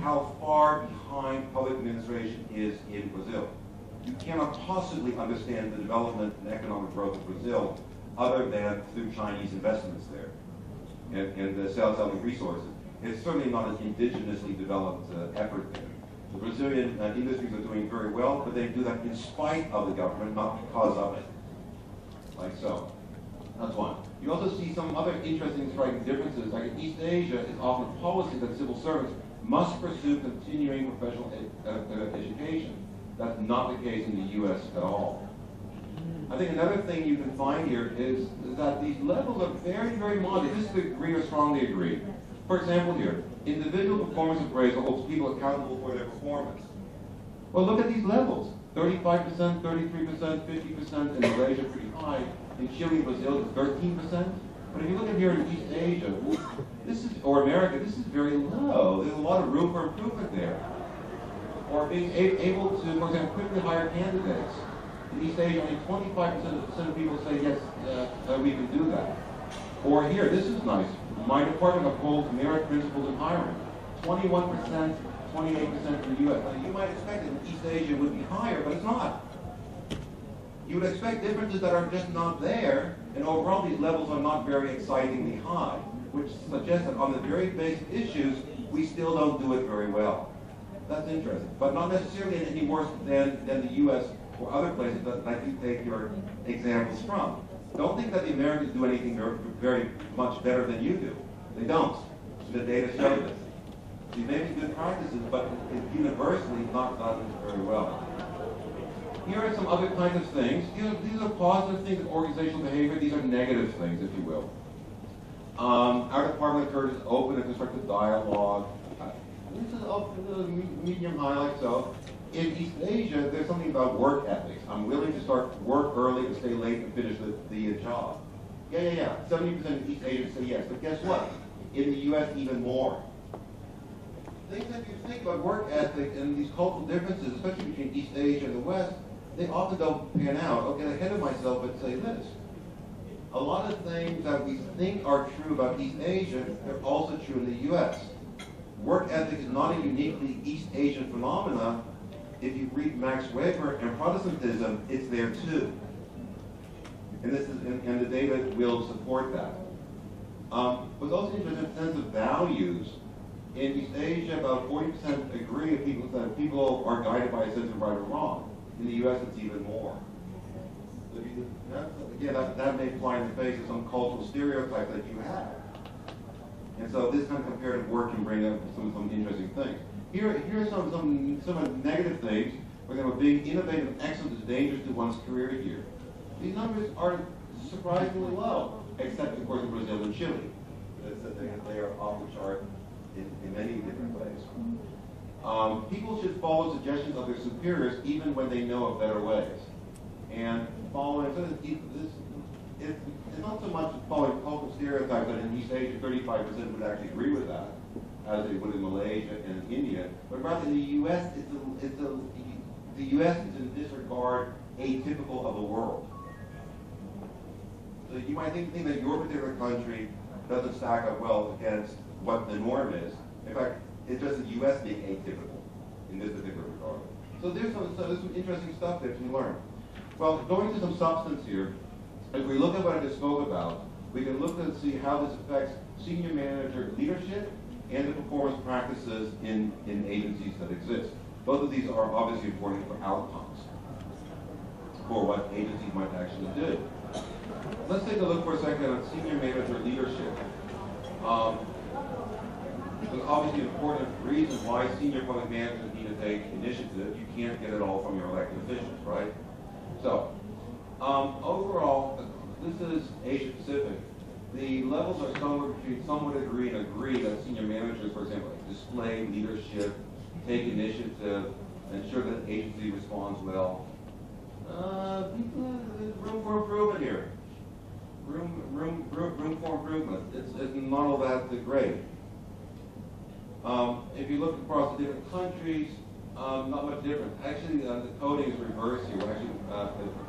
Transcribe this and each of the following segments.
how far behind public administration is in Brazil. You cannot possibly understand the development and economic growth of Brazil other than through Chinese investments there and the selling resources. It's certainly not an indigenously developed effort there. The Brazilian industries are doing very well, but they do that in spite of the government, not because of it. Like so. That's one. You also see some other interesting striking differences. Like in East Asia, it's often a policy that civil servants must pursue continuing professional education. That's not the case in the U.S. at all. I think another thing you can find here is that these levels are very, very modest. Disagree or strongly agree. For example here, individual performance appraisal holds people accountable for their performance. Well, look at these levels. 35%, 33%, 50%, in Malaysia pretty high. In Chile and Brazil, it's 13%. But if you look at here in East Asia, or America, this is very low. There's a lot of room for improvement there. Or being able to, for example, quickly hire candidates. In East Asia, only 25% of people say, yes, we can do that. Or here, this is nice. My department upholds merit principles in hiring. 21%, 28% in the U.S. Now, you might expect that in East Asia it would be higher, but it's not. You would expect differences that are just not there, and overall these levels are not very excitingly high, which suggests that on the very basic issues, we still don't do it very well. That's interesting, but not necessarily any worse than the U.S. or other places that I do take your examples from. Don't think that the Americans do anything very much better than you do. They don't. The data show this. They may be good practices, but it's universally not done very well. Here are some other kinds of things. These are positive things of organizational behavior. These are negative things, if you will. Our department encourages open and constructive dialogue. This is medium high, like so. In East Asia, there's something about work ethics. I'm willing to start work early and stay late and finish the job. Yeah. 70% of East Asians say yes, but guess what? In the U.S., even more. Things that you think about work ethic and these cultural differences, especially between East Asia and the West, they often don't pan out. I'll get ahead of myself and say this. A lot of things that we think are true about East Asia are also true in the U.S. Work ethic is not a uniquely East Asian phenomenon. If you read Max Weber and Protestantism, it's there too. And the data will support that. What's also interesting in the sense of values, in East Asia, about 40% agree that people are guided by a sense of right or wrong. In the U.S., it's even more. So again, that may fly in the face of some cultural stereotypes that you have. And so this kind of comparative work can bring up some interesting things. Here are some negative things. For example, being innovative and excellent is dangerous to one's career here. These numbers are surprisingly low, except, of course, in Brazil and Chile. They are off the chart in many different ways. People should follow suggestions of their superiors even when they know of better ways. And following, so it's not so much following cultural stereotypes that in East Asia 35% would actually agree with that, as they would in Malaysia and India, but rather in the U.S., the U.S. is in this regard atypical of the world. So you might think that your particular country doesn't stack up well against what the norm is. In fact, it's just the U.S. being atypical in this particular regard. So there's some interesting stuff there to learn. Well, going to some substance here, if we look at what I just spoke about, we can look and see how this affects senior manager leadership and the performance practices in agencies that exist. Both of these are obviously important for outcomes, for what agencies might actually do. Let's take a look for a second at senior manager leadership. There's obviously important reasons why senior public managers need to take initiative. You can't get it all from your elected officials, right? So, overall, this is Asia Pacific. The levels are somewhere between somewhat agree and agree that senior managers, for example, display leadership, take initiative, ensure that the agency responds well. There's room for improvement here. Room for improvement. It's not all that great. If you look across the different countries, not much different. Actually, the coding is reversed here. Actually,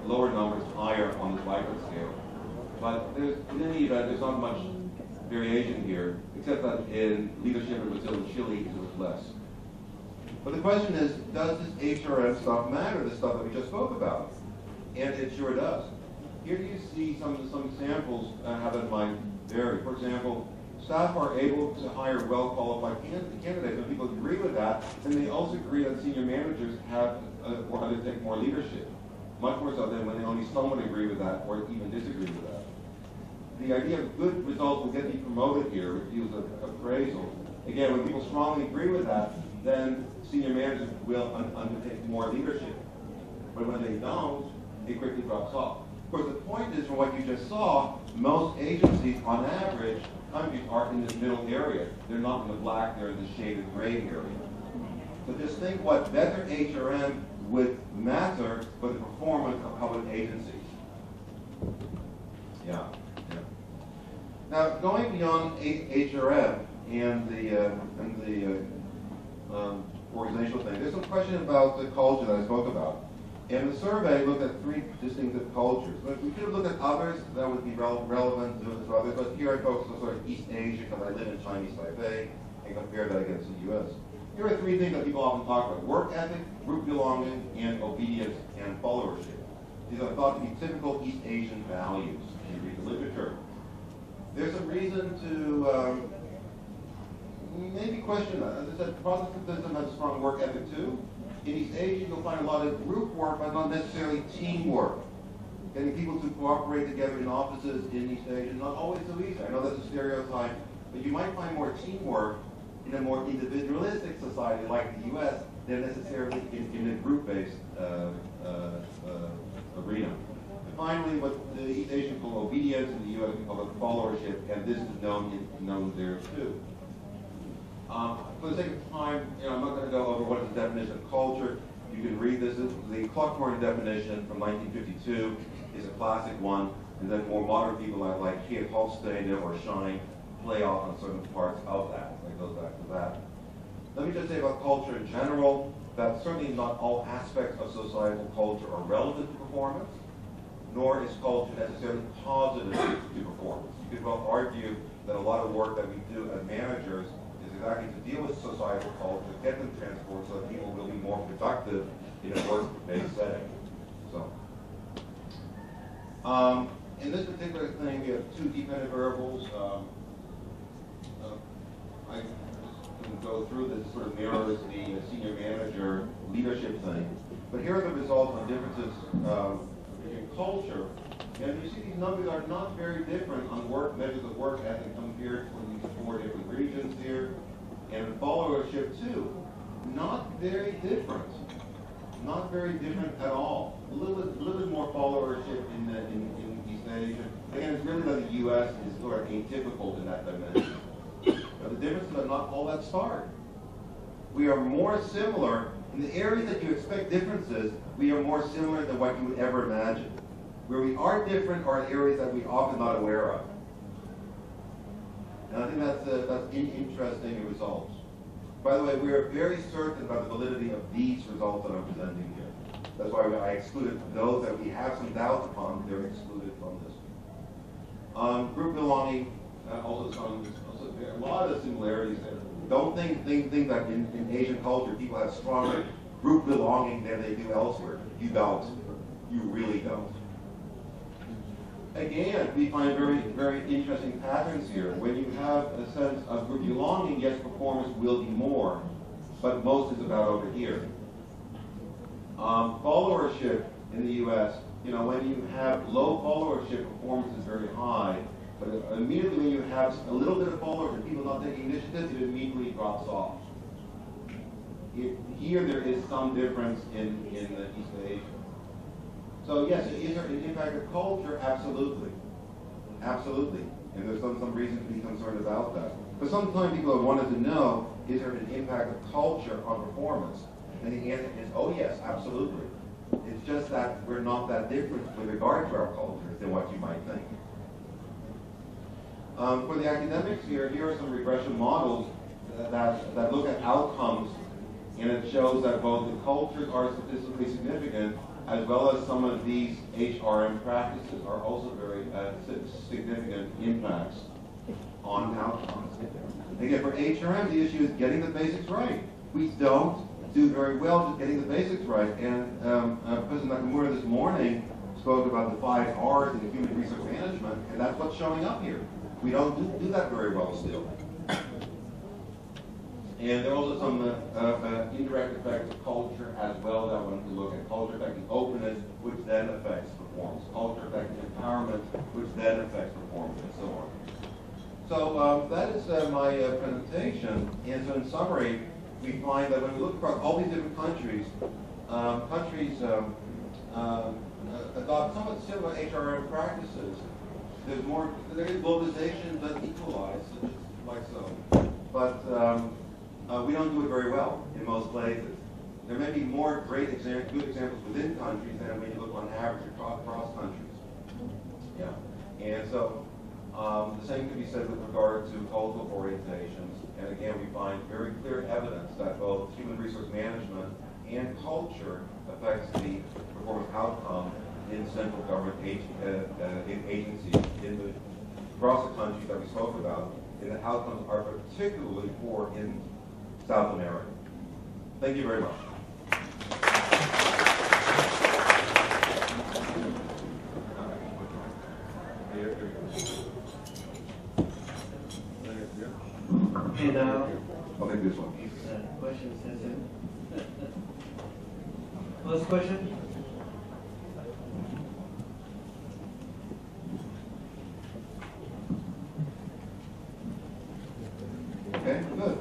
the lower number is higher on the Likert scale. But in any event, there's not much variation here, except that in leadership in Brazil and Chile, it was less. But the question is, does this HRM stuff matter, the stuff that we just spoke about? And it sure does. Here you see some examples how that might vary. For example, staff are able to hire well-qualified candidates, and people agree with that, and they also agree that senior managers have or undertake more leadership, much more so than when they only somewhat agree with that or even disagree with that. The idea of good results will get you promoted here, which uses appraisal. Again, when people strongly agree with that, then senior managers will undertake more leadership. But when they don't, it quickly drops off. Of course, the point is, from what you just saw, most agencies, on average, countries are in this middle area. They're not in the black, they're in the shaded gray area. So just think what better HRM would matter for the performance of public agencies. Yeah. Now, going beyond HRM and the organizational thing, there's some question about the culture that I spoke about. And the survey looked at 3 distinctive cultures. But we could have looked at others that would be relevant to others, but here I focus on sort of East Asia because I live in Chinese Taipei and compare that against the U.S. Here are 3 things that people often talk about: work ethic, group belonging, and obedience and followership. These are thought to be typical East Asian values when you read the literature. There's some reason to maybe question that. As I said, Protestantism has a strong work ethic too. In East Asia, you'll find a lot of group work, but not necessarily teamwork. Getting people to cooperate together in offices in East Asia is not always so easy. I know that's a stereotype, but you might find more teamwork in a more individualistic society like the U.S. than necessarily in a group-based arena. And finally, what the East Asians call obedience, in the U.S. we call it followership, and this is known there too. For the sake of time, I'm not going to go over what is the definition of culture. You can read this. The Clockwork definition from 1952 is a classic one, and then more modern people like Kate Hofstede or Schein play off on certain parts of that. It goes back to that. Let me just say about culture in general, that certainly not all aspects of societal culture are relevant to performance, nor is culture necessarily positive to performance. You could well argue that a lot of work that we do as managers is exactly to deal with societal culture, get them transformed so that people will be more productive in a work-based setting. So, in this particular thing, we have 2 dependent variables. I can go through this, sort of mirrors the senior manager leadership thing. But here are the results on differences in culture. And you see these numbers are not very different on measures of work ethic compared to these 4 different regions here. And followership too, not very different. Not very different at all. A little bit more followership in East Asia. Again, it's really that the U.S. is sort of atypical in that dimension. But the differences are not all that stark. We are more similar in the areas that you expect differences. We are more similar than what you would ever imagine. Where we are different are areas that we are often not aware of. And I think that's interesting results. By the way, we are very certain about the validity of these results that I'm presenting here. That's why I excluded those that we have some doubts upon. They're excluded from this. Group belonging, also a lot of similarities there. Don't think that in Asian culture people have stronger group belonging than they do elsewhere. You don't. You really don't. Again, we find very, very interesting patterns here. When you have a sense of group belonging, yes, performance will be more, but most is about over here. Followership in the U.S., when you have low followership, performance is very high, but immediately when you have a little bit of followership, people not taking initiative, it immediately drops off. Here there is some difference in the East Asia. So yes, is there an impact of culture? Absolutely. Absolutely. And there's some reason to be concerned about that. But sometimes people have wanted to know, is there an impact of culture on performance? And the answer is, oh yes, absolutely. It's just that we're not that different with regard to our cultures than what you might think. For the academics here are some regression models that look at outcomes, and it shows that both the cultures are statistically significant, as well as some of these HRM practices are also very significant impacts on outcomes. Again, for HRM, the issue is getting the basics right. We don't do very well just getting the basics right. And Professor Nakamura this morning spoke about the 5 R's in human resource management, and that's what's showing up here. We don't do that very well still. And there are also some indirect effects of culture as well that one can look at. Culture affecting openness, which then affects performance. Culture affecting empowerment, which then affects performance, and so on. So that is my presentation. And so in summary, we find that when we look across all these different countries, countries adopt somewhat similar HR practices. There is globalization that equalize, like so. But we don't do it very well in most places. There may be more good examples within countries than when you look on average across countries. Yeah. And so the same can be said with regard to cultural orientations. And again, we find very clear evidence that both human resource management and culture affects the performance outcome in central government agencies across the countries that we spoke about, and the outcomes are particularly poor in South America. Thank you very much. And now, I'll take this one. Question session. First question. Okay, good.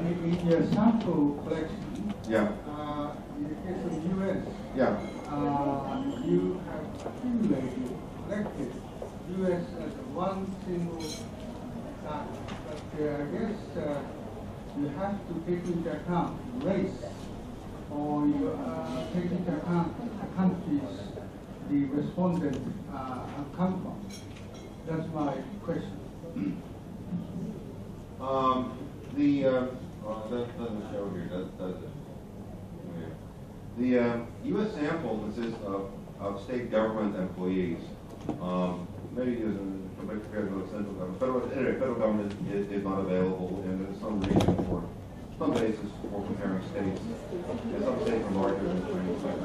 In your sample collection, Yeah. in the case of the U.S., Yeah. you have accumulated, collected U.S. as one single data, but I guess you have to take into account race, or you take into account the countries the respondent come from. That's my question. That doesn't show here, does it? Yeah. The U.S. sample consists of state government employees. Maybe compared to the central government. Federal government is not available, and there's some reason for some basis for comparing states. And some states are larger than Chinese, like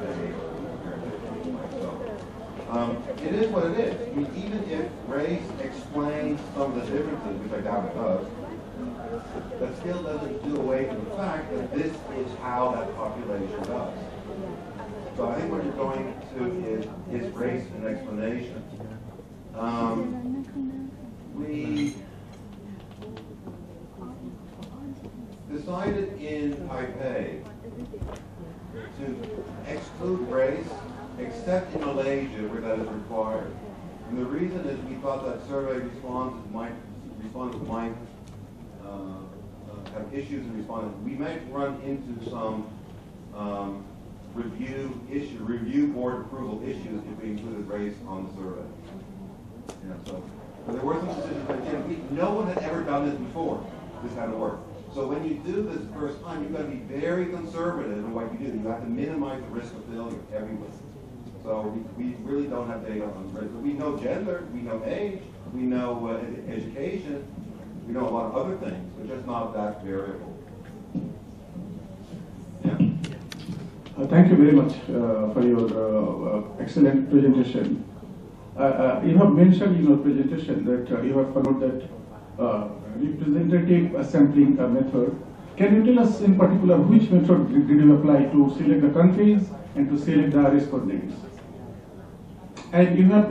it is what it is. I mean, even if race explains some of the differences, which I doubt it does, that still doesn't do away with the fact that this is how that population does. So I think what you're going to is race and explanation. We decided in Taipei to exclude race, except in Malaysia where that is required. And the reason is we thought that survey respondents might have issues in responding. We might run into some review board approval issues if we included race on the survey. Yeah, so there were some decisions, but again, no one had ever done this before, this kind of work. So when you do this the first time, you've got to be very conservative in what you do. You have to minimize the risk of failure everywhere. So we really don't have data on race. We know gender, we know age, we know education, we know a lot of other things, but just not that variable. Yeah. Thank you very much for your excellent presentation. You have mentioned in your presentation that you have followed that representative sampling method. Can you tell us in particular which method did you apply to select the countries and to select the respondents? And you have